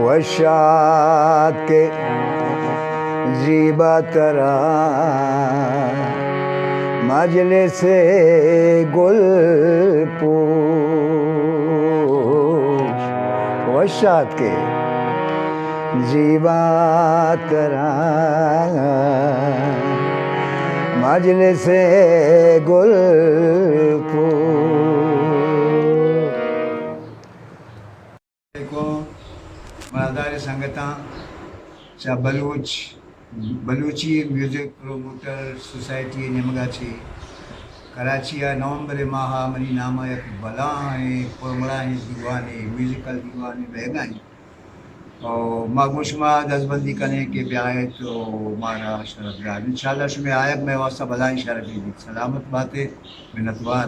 وشات کے زیبا ترا مجلس گل پوش، وشات کے زیبا ترا مجلس گل پوش. مادار سنگتاں چا بلوچی میوزک پروموٹر سوسائٹی نمگا چھی کراچی نومبر ماہ منی نام یک بلائیں پرمڑائیں دیوانے میوزیکل دیوانے بہگائیں اور ماں شما دستبندی کرنے کے بیائے تو ہمارا شرف دار انشاءاللہ شما آیت میں واسطہ بلائیں شرفی دی سلامت باتیں منتوار